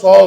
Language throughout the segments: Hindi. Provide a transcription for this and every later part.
100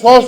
100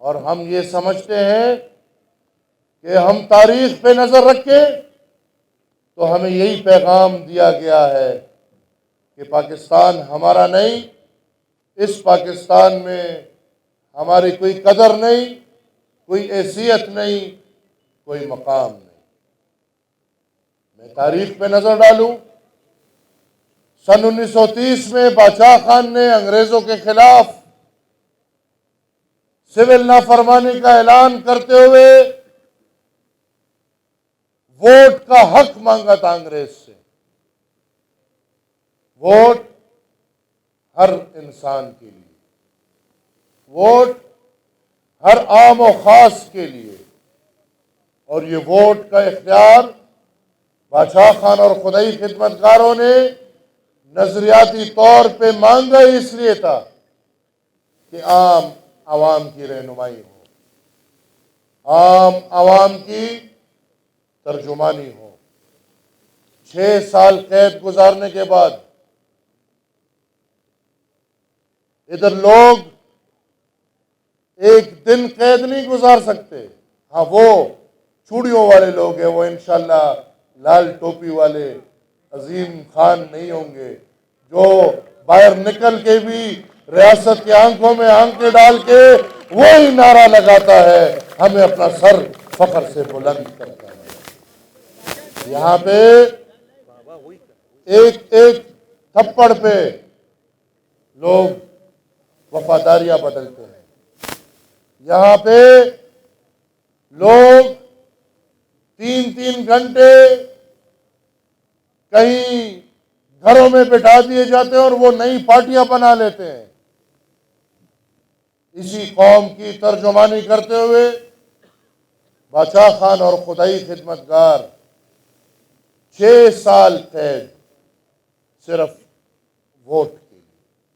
और हम ये समझते हैं कि हम तारीख पे नजर रखें तो हमें यही पैगाम दिया गया है कि पाकिस्तान हमारा नहीं, इस पाकिस्तान में हमारी कोई कदर नहीं, कोई हैसियत नहीं, कोई मकाम नहीं। मैं तारीख पे नजर डालूं, सन 1930 में बादशाह खान ने अंग्रेजों के खिलाफ सिविल नाफरमानी का ऐलान करते हुए वोट का हक मांगा था अंग्रेज से। वोट हर इंसान के लिए, वोट हर आम और खास के लिए, और ये वोट का इख्तियार बादशाह खान और खुदाई खिदमतगारों ने नजरियाती तौर पे मांगा इसलिए था कि आम आवाम की रहनुमाई हो, आम आवाम की तर्जुमानी हो। 6 साल कैद गुजारने के बाद इधर लोग एक दिन कैद नहीं गुजार सकते। हाँ, वो चूड़ियों वाले लोग हैं, वो इंशाल्लाह लाल टोपी वाले अजीम खान नहीं होंगे जो बाहर निकल के भी रियासत की आंखों में आंखें डाल के वही नारा लगाता है, हमें अपना सर फख्र से बुलंद करता है। यहाँ पे एक एक थप्पड़ पे लोग वफादारियां बदलते हैं। यहाँ पे लोग 3-3 घंटे कहीं घरों में बिठा दिए जाते हैं और वो नई पार्टियां बना लेते हैं। इसी कौम की तर्जुमानी करते हुए बादशाह खान और खुदाई खिदमतगार 6 साल कैद सिर्फ वोट के लिए,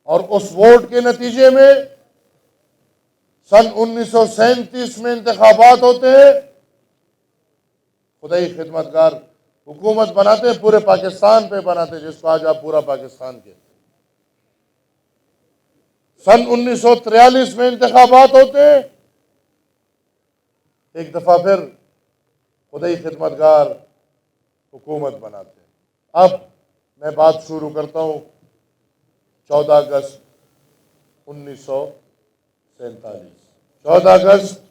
और उस वोट के नतीजे में सन 1937 में इंतखाबात होते हैं। खुदाई खिदमतगार हुकूमत बनाते हैं, पूरे पाकिस्तान पे बनाते हैं, जिसको आज आप पूरा पाकिस्तान कहते हैं। सन 1943 में इंतखाबात होते हैं, एक दफा फिर खुदाई खिदमतगार हुकूमत बनाते हैं। अब मैं बात शुरू करता हूं 14 अगस्त 1947। 14 अगस्त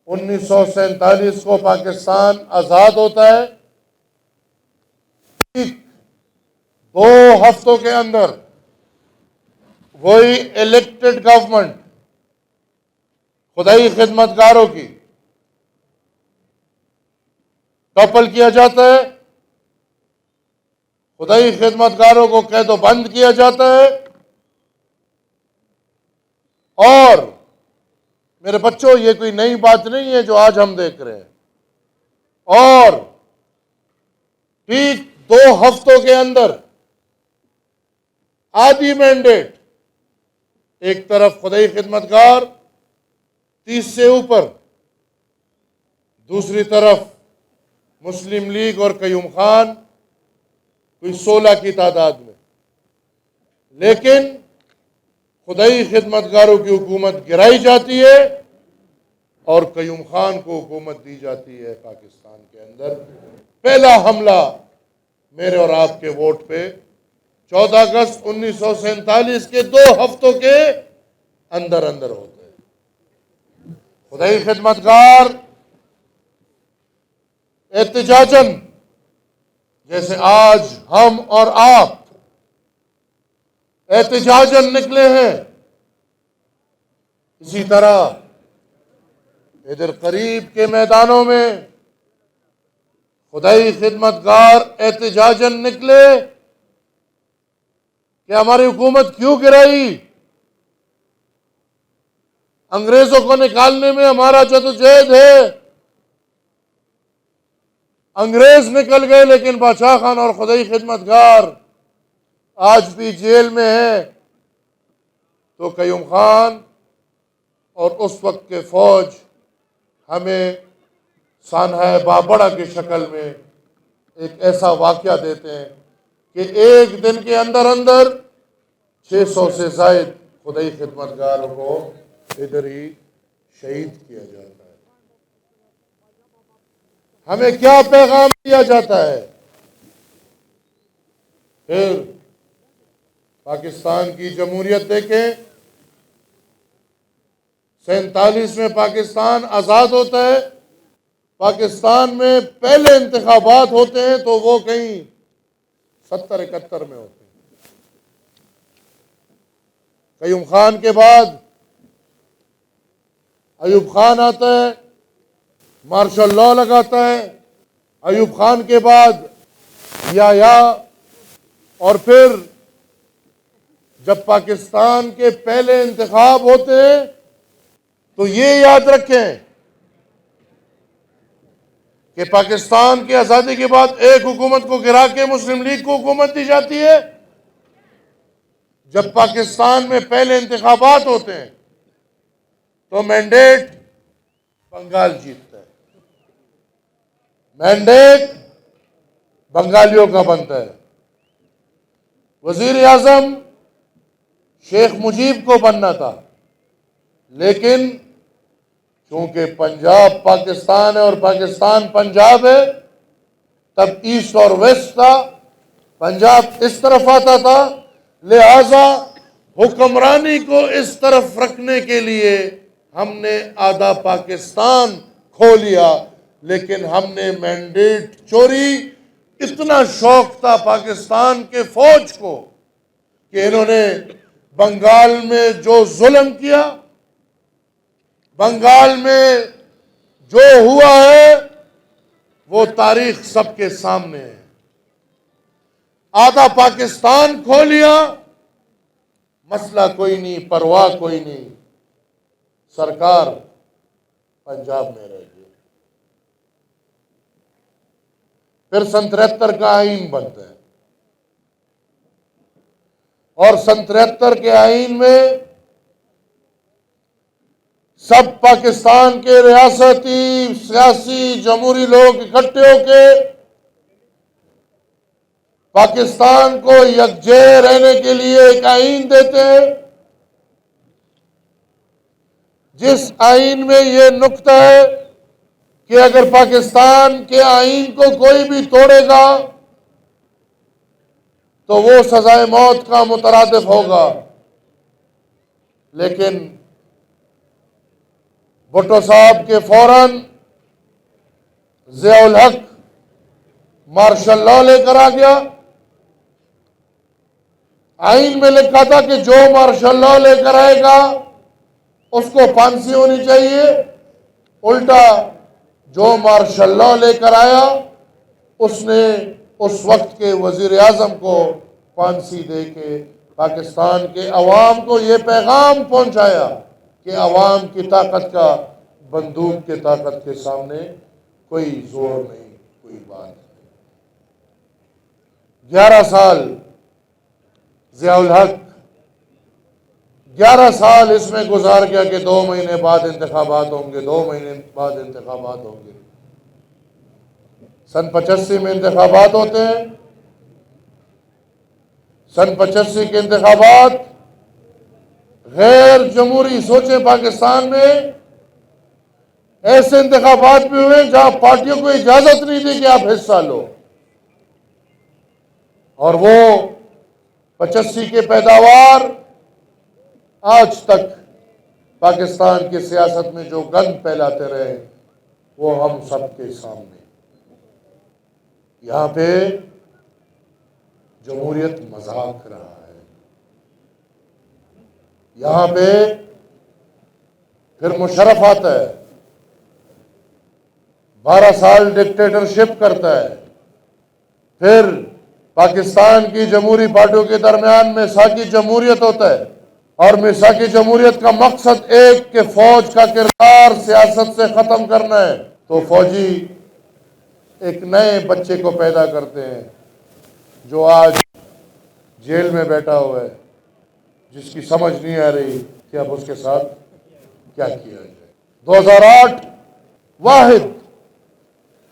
1947 को पाकिस्तान आजाद होता है। 2 हफ्तों के अंदर वही इलेक्टेड गवर्नमेंट खुदाई खिदमतगारों की टॉपल किया जाता है, खुदाई खिदमतगारों को कैदो बंद किया जाता है। और मेरे बच्चों, ये कोई नई बात नहीं है जो आज हम देख रहे हैं। और ठीक 2 हफ्तों के अंदर आधी मैंडेट, एक तरफ खुदाई खिदमतगार 30 से ऊपर, दूसरी तरफ मुस्लिम लीग और कयूम खान कोई 16 की तादाद में। लेकिन खुदाई खिदमतगारों की हुकूमत गिराई जाती है और कयूम खान को हुकूमत दी जाती है पाकिस्तान के अंदर। पहला हमला मेरे और आपके वोट पे 14 अगस्त 1947 के 2 हफ्तों के अंदर अंदर होता है। खुदाई खिदमतगार एहतिजाजन, जैसे आज हम और आप एहतिजाजन निकले हैं, इसी तरह इधर करीब के मैदानों में खुदाई खिदमतगार एहतिजाजन निकले कि हमारी हुकूमत क्यों गिराई, अंग्रेजों को निकालने में हमारा जदोजहद है। अंग्रेज निकल गए, लेकिन बादशाह खान और खुदाई खिदमतगार आज भी जेल में है। तो कयूम खान और उस वक्त के फौज हमें सानहा बाबड़ा की शक्ल में एक ऐसा वाक़या देते हैं कि एक दिन के अंदर अंदर 600 से ज़ायद खुदाई खिदमतगारों को इधर ही शहीद किया जाता है। हमें क्या पैगाम दिया जाता है? फिर पाकिस्तान की जमहूरियत देखें, 47 में पाकिस्तान आजाद होता है। पाकिस्तान में पहले इंतखाबात होते हैं तो वो कहीं 70-71 में होते हैं। कयूम खान के बाद अयूब खान आता है, मार्शल लॉ लगाता है। अयूब खान के बाद या और फिर जब पाकिस्तान के पहले इंतखाब होते हैं तो ये याद रखें कि पाकिस्तान की आजादी के बाद एक हुकूमत को गिरा के मुस्लिम लीग को हुकूमत दी जाती है। जब पाकिस्तान में पहले इंतखाबात होते हैं तो मैंडेट बंगाल जीतता है, मैंडेट बंगालियों का बनता है। वजीर आजम शेख मुजीब को बनना था, लेकिन क्योंकि पंजाब पाकिस्तान है और पाकिस्तान पंजाब है, तब ईस्ट और वेस्ट था, पंजाब इस तरफ आता था, लिहाजा हुक्मरानी को इस तरफ रखने के लिए हमने आधा पाकिस्तान खो लिया। लेकिन हमने मैंडेट चोरी, इतना शौक था पाकिस्तान के फौज को कि इन्होंने बंगाल में जो जुल्म किया, बंगाल में जो हुआ है, वो तारीख सबके सामने है। आधा पाकिस्तान खो लिया, मसला कोई नहीं, परवाह कोई नहीं, सरकार पंजाब में रहेगी। फिर सन 73 का आईन बनता है और सन 73 के आईन में सब पाकिस्तान के रियासती सियासी जमहूरी लोग इकट्ठे होके पाकिस्तान को यकजे रहने के लिए एक आईन देते हैं, जिस आईन में यह नुक्ता है कि अगर पाकिस्तान के आईन को कोई भी तोड़ेगा तो वो सजाए मौत का मुतरादिफ होगा। लेकिन भुट्टो साहब के फौरन जियाउल हक मार्शल लॉ लेकर आ गया। आईन में लिखा था कि जो मार्शल लॉ लेकर आएगा उसको फांसी होनी चाहिए। उल्टा जो मार्शल लॉ लेकर आया उसने उस वक्त के वजीर आजम को फांसी दे के पाकिस्तान के अवाम को यह पैगाम पहुंचाया कि अवाम की ताकत का बंदूक के ताकत के सामने कोई जोर नहीं, कोई बात नहीं। 11 साल जियाउल हक 11 साल इसमें गुजार गया कि 2 महीने बाद इंतखाबात होंगे, 2 महीने बाद इंतखाबात होंगे। सन 85 में इंतखाबात होते हैं। सन 85 के इंतखाबात गैर जमहूरी, सोचे पाकिस्तान में ऐसे इंतखाबात भी हुए जहां पार्टियों को इजाजत नहीं दी कि आप हिस्सा लो, और वो 85 के पैदावार आज तक पाकिस्तान की सियासत में जो गंद फैलाते रहे वो हम सबके सामने। यहां पे जमहूरियत मजाक रहा है, यहां पे फिर मुशर्रफ आता है, 12 साल डिक्टेटरशिप करता है। फिर पाकिस्तान की जमहूरी पार्टियों के दरमियान मिसाकी जमहूरियत होता है, और मिसाकी जमहूरियत का मकसद एक कि फौज का किरदार सियासत से खत्म करना है। तो फौजी एक नए बच्चे को पैदा करते हैं जो आज जेल में बैठा हुआ है, जिसकी समझ नहीं आ रही कि अब उसके साथ क्या किया जाए। 2008 वाहिद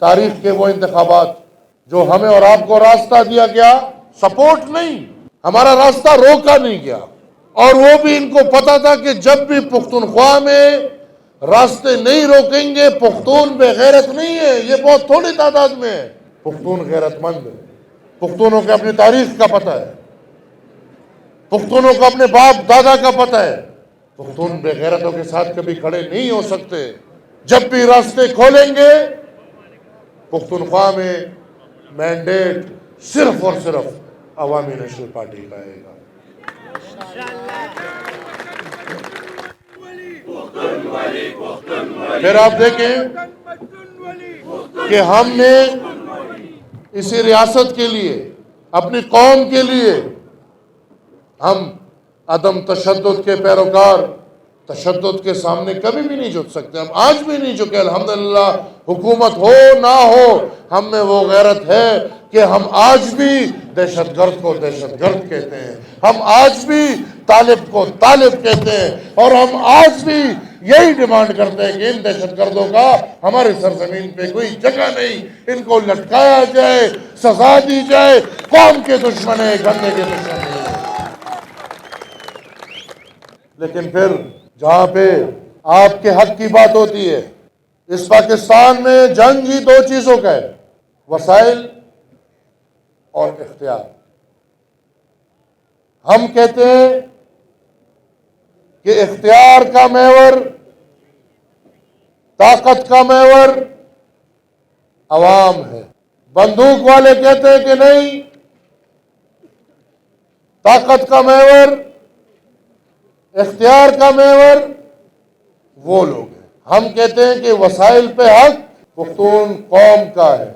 तारीख के वो इंतखाबात जो हमें और आपको रास्ता दिया गया, सपोर्ट नहीं, हमारा रास्ता रोका नहीं गया। और वो भी इनको पता था कि जब भी पुख्तनख्वा में रास्ते नहीं रोकेंगे। पुख्तून बेगैरत नहीं है, ये बहुत थोड़ी तादाद में है। पुख्तून गैरतमंद है, पुख्तूनों को अपनी तारीख का पता है, पुख्तूनों को अपने बाप दादा का पता है। पुख्तून बेगैरतों के साथ कभी खड़े नहीं हो सकते। जब भी रास्ते खोलेंगे, पुख्तूनख्वा में मैंडेट सिर्फ और सिर्फ अवामी नेशनल पार्टी का आएगा। फिर आप देखें कि हमने इसी रियासत के लिए, अपनी कौम के लिए, हम अदम तशद्दुद के पैरोकार, तशद्दुद के सामने कभी भी नहीं झुक सकते। हम आज भी नहीं झुके। अल्हम्दुलिल्लाह, हुकूमत हो ना हो, हम में वो गैरत है कि हम आज भी दहशतगर्द को दहशतगर्द कहते हैं, हम आज भी तालिब को तालिब कहते हैं, और हम आज भी यही डिमांड करते हैं कि इन दहशतगर्दों का हमारे सरजमीन पे कोई जगह नहीं, इनको लटकाया जाए, सजा दी जाए। कौम के दुश्मन है, गंदे के दुश्मन है। लेकिन फिर जहां पे आपके हक की बात होती है, इस पाकिस्तान में जंग ही दो चीजों का है, वसाइल और इख्तियार। हम कहते हैं कि इख्तियार का महवर, ताकत का महवर अवाम है। बंदूक वाले कहते हैं कि नहीं, ताकत का महवर, इख्तियार का महवर वो लोग हैं। हम कहते हैं कि वसाइल पे हक पुख्तून कौम का है।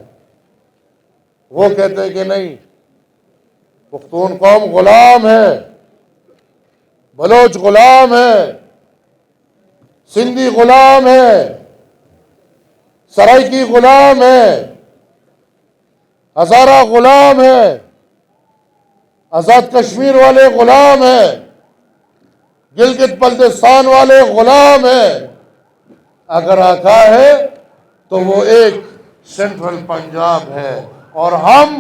वो कहते हैं कि नहीं, पुख्तून कौम गुलाम है, बलोच गुलाम है, सिंधी गुलाम है, सराइकी गुलाम है, हजारा गुलाम है, आजाद कश्मीर वाले गुलाम है, गिलगित बल्तिस्तान वाले गुलाम है। अगर आका है तो वो एक सेंट्रल पंजाब है, और हम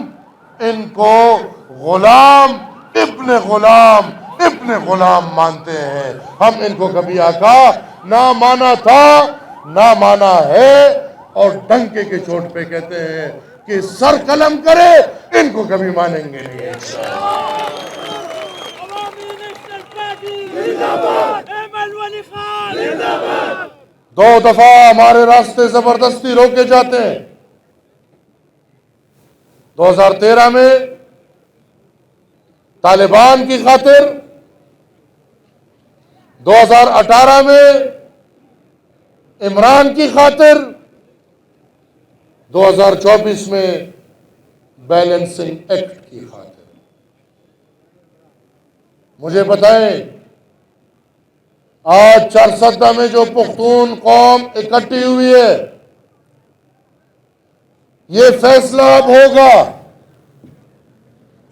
इनको गुलाम इब्ने गुलाम इब्ने गुलाम मानते हैं। हम इनको कभी आका ना माना था, ना माना है, और डंके के चोट पे कहते हैं कि सर कलम करे, इनको कभी मानेंगे नहीं। दो दफा हमारे रास्ते जबरदस्ती रोके जाते हैं। 2013 में तालिबान की खातिर, 2018 में इमरान की खातिर, 2024 में बैलेंसिंग एक्ट की खातिर। मुझे बताएं, आज चारसद्दा में जो पुख्तून कौम इकट्ठी हुई है, ये फैसला अब होगा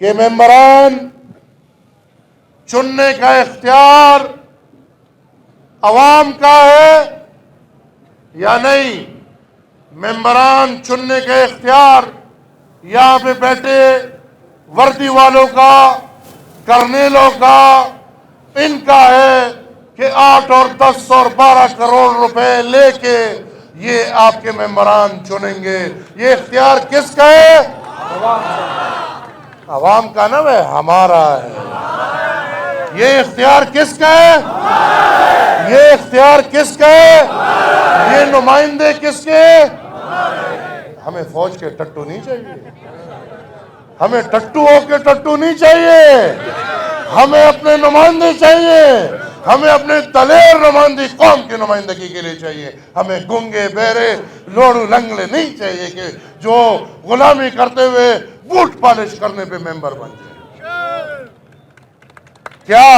कि मेंबरान चुनने का इख्तियार अवाम का है या नहीं। मेंबरान चुनने का इख्तियार यहां पे बैठे वर्दी वालों का, करनेलों का, इनका है कि 8 और 10 और 12 करोड़ रुपए लेके ये आपके मेंबरान चुनेंगे। ये इख्तियार किसका है? अवाम का ना, वह हमारा है। ये इख्तियार किसका है? ये इख्तियार किसका है? ये नुमाइंदे किसके हैं? हमें फौज के टट्टू नहीं चाहिए, हमें टट्टू होके टट्टू नहीं चाहिए, हमें अपने नुमाइंदे चाहिए, हमें अपने दलेर नुमाइंदी कौम की नुमाइंदगी के लिए चाहिए। हमें गुंगे बहरे लोड़ू लंगड़े नहीं चाहिए कि जो गुलामी करते हुए बूट पॉलिश करने पे मेंबर बन जाए। क्या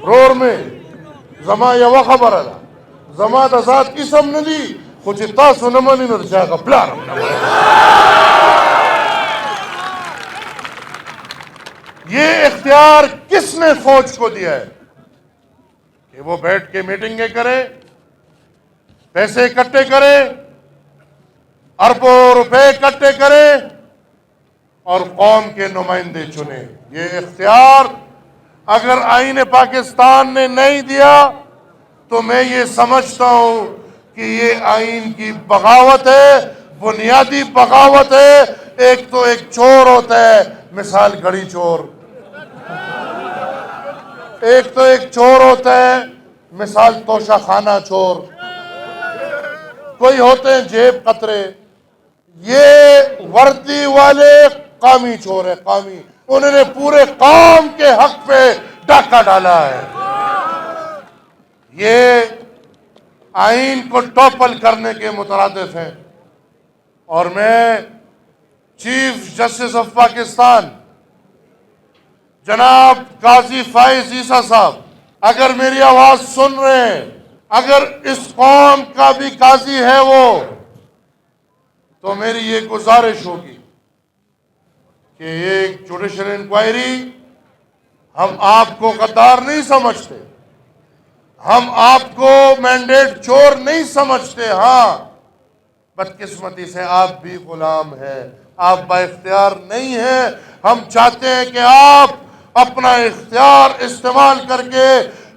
रोर में जमा यवा खबर है, जमात आजाद किसम नदी कुछ तासु नमनी नरचा का प्लान। ये इख्तियार किसने फौज को दिया है कि वो बैठ के मीटिंगें करे, पैसे इकट्ठे करे, अरबों रुपए इकट्ठे करे और कौम के नुमाइंदे चुने। ये इख्तियार अगर आईन पाकिस्तान ने नहीं दिया तो मैं ये समझता हूं कि ये आईन की बगावत है, बुनियादी बगावत है। एक तो एक चोर होता है, मिसाल घड़ी चोर, एक तो एक चोर होता है, मिसाल तोशा खाना चोर, कोई होते हैं जेब कतरे। ये वर्दी वाले कामी चोर है, कामी। उन्होंने पूरे काम के हक पे डाका डाला है। ये आईन को टॉपल करने के मुतरादिफ हैं। और मैं चीफ जस्टिस ऑफ पाकिस्तान जनाब काजी फाइज ईसा साहब, अगर मेरी आवाज सुन रहे हैं, अगर इस कौम का भी काजी है वो, तो मेरी ये गुजारिश होगी कि ये जुडिशल इंक्वायरी, हम आपको गद्दार नहीं समझते, हम आपको मैंडेट चोर नहीं समझते। हाँ, बदकिस्मती से आप भी गुलाम हैं, आप बाइख्तियार नहीं हैं। हम चाहते हैं कि आप अपना इख्तियार इस्तेमाल करके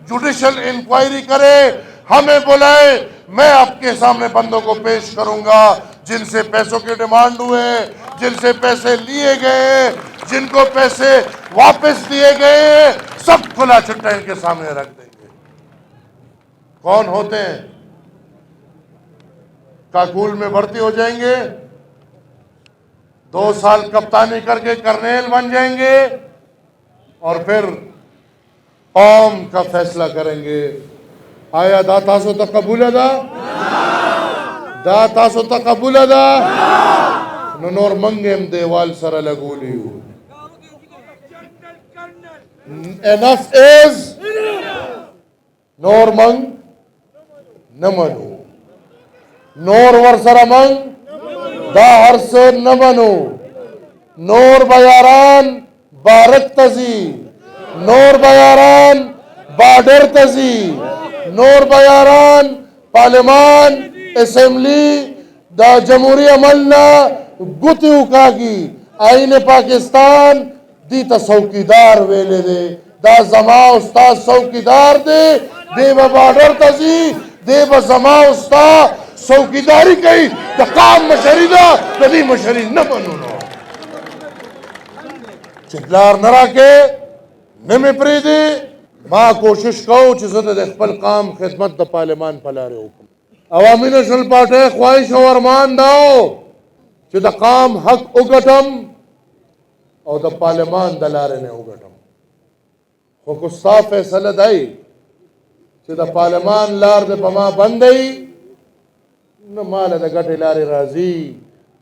जुडिशल इंक्वायरी करें, हमें बुलाए, मैं आपके सामने बंदों को पेश करूंगा जिनसे पैसों के डिमांड हुए, जिनसे पैसे लिए गए, जिनको पैसे वापस दिए गए, सब खुला चिट्ठा इनके सामने रख देंगे। कौन होते हैं? काकूल में भर्ती हो जाएंगे, 2 साल कप्तानी करके कर्नेल बन जाएंगे और फिर कौम का फैसला करेंगे। आया दातासो तकबूल अदा, दातासो तकबूल अदा, नोर मंगेम देवाल सर लगोली। एनफ इज नोर मंग नमनु, नोर वर्सरमंग दा हर्ष नमनु, नोर बयारान बारक तजी, नोर बयारान बाडर तजी, नोर बयारान पार्लिमान असेंबली दा जमहूरी अमलना गुती उकागी आईन पाकिस्तान दी तसौकीदार वेले दे दा जमा उस्ताद सौकीदार दे देव बाडर तजी देव जमा उस्ताद सौकीदारी कई तो काम मशरीदा कभी मशरी न बनो चिल्लार नरा के नमे प्रीदी मां कोशिश करो चिजत खपल काम खिदमत द पार्लिमान पलारे हुक्म अवामी नेशनल पार्टी ख्वाहिश और अरमान दाओ कि द काम हक उगटम और द पार्लिमान दलारे ने उगटम खुकुस्ता फैसला दाई कि द पार्लिमान लार दे पमा बंदई न माल द गटे लारे राजी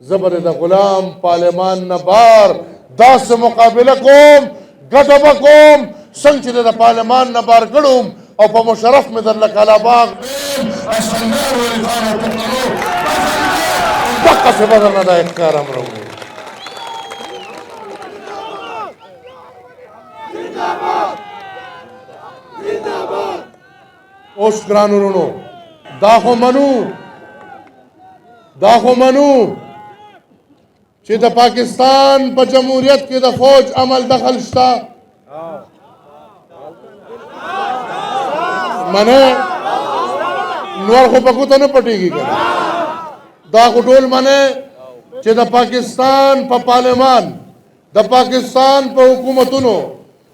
जबर द गुलाम पार्लिमान न बार दास मुकाबला कोम गटब कोम संचित द पार्लिमान न बार गड़ूम और पर मुशरफ में दर कालाबाग पक्का से बदलना दा इख्तियार हम रहूंगे। ओश ग्रानुनो दाखो मनु चिद पाकिस्तान पर जमहूरियत की द फौज अमल दखल शता मने नूर को पकू तो न पटेगी क्या दाखुटोल मने चिद पाकिस्तान पर पार्लिमान द पाकिस्तान पर हुकूमतुनो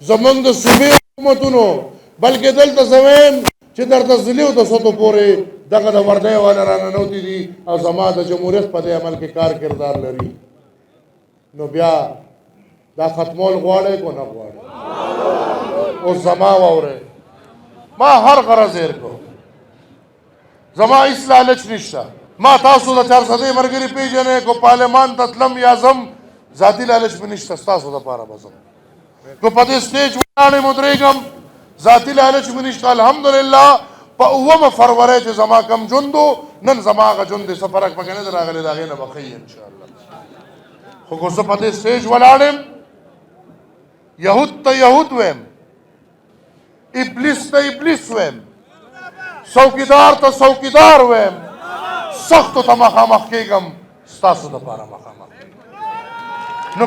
जमंग सूबे हुकूमतुनो बल्कि दल तसवेम चिदर तस्लियो तो सोतो पोरे दगा द वर्दे वाला राना नौती दी और जमात जमहूरियत पदे अमल के कार किरदार लरी नो ब्या दा खत्मोल गवाड़े को न गवाड़े ओ जमा वावरे मां हर गरजेर को जमा इस लालच निश्ता मां तासु द 400 मरगरी पेजने को पार्लिमान ततलम याजम जाती लालच में निश्ता तासु द पारा बजम को पदे स्टेज वाने मुद्रेगम जाती लालच में निश्ता अल्हम्दुलिल्लाह पउवम फरवरे च जमा कम जुंदो नन जमा का जुंदे सफरक पकने दरा गले दागे न बखई इंशाअल्लाह खो को पदे स्टेज वालाड़ेम यहूद त यहूद वेम इब्लिस त इब्लिस वेम चौकीदार तो चौकीदार वेम सख्त तमखा मखकेगम स्तासु द पारा मखा। 9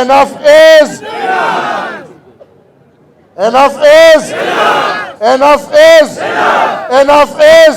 enough is enough is enough is enough is